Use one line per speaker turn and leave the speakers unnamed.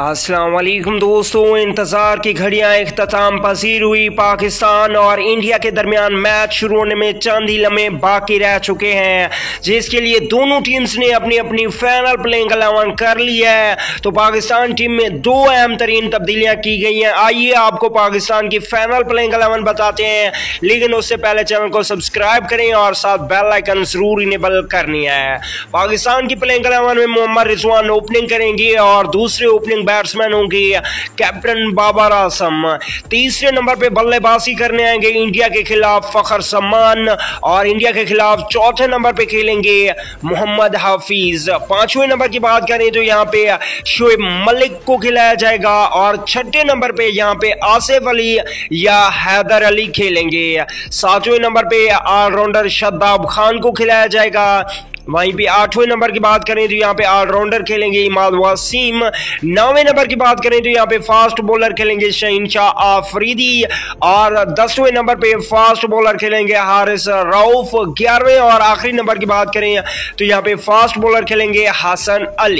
अस्सलाम वालेकुम दोस्तों, इंतज़ार की घड़ियां इख्तिताम पसीर हुई। पाकिस्तान और इंडिया के दरमियान मैच शुरू होने में चंद ही लम्हे बाकी रह चुके हैं, जिसके लिए दोनों टीम्स ने अपनी अपनी फाइनल प्लेइंग 11 कर लिया है। तो पाकिस्तान टीम में दो अहम तरीन तब्दीलियां की गई हैं। आइए आपको पाकिस्तान की फाइनल प्लेइंग 11 बताते हैं, लेकिन उससे पहले चैनल को सब्सक्राइब करें और साथ बेल आइकन जरूर इनेबल करनी है। पाकिस्तान की प्लेइंग 11 में मोहम्मद रिजवान ओपनिंग करेंगे और दूसरे ओपनिंग बैट्समैन होंगे कैप्टन बाबर आजम। तीसरे नंबर पे बल्लेबाजी करने आएंगे इंडिया के खिलाफ फखर समान, और इंडिया के खिलाफ चौथे नंबर पे खेलेंगे मोहम्मद हाफिज। पांचवें नंबर की बात करें तो यहाँ पे शोएब मलिक को खिलाया जाएगा, और छठे नंबर पे यहाँ पे आसिफ अली या हैदर अली खेलेंगे। सातवें नंबर पे ऑलराउंडर शादाब खान को खिलाया जाएगा। वहीं पे आठवें नंबर की बात करें तो यहाँ पे ऑलराउंडर खेलेंगे इमाद वसीम। नौवें नंबर की बात करें तो यहाँ पे फास्ट बॉलर खेलेंगे शहीनशाह आफरीदी, और 10वें नंबर पे फास्ट बॉलर खेलेंगे हारिस रऊफ। 11वें और आखिरी नंबर की बात करें तो यहाँ पे फास्ट बॉलर खेलेंगे हसन अली।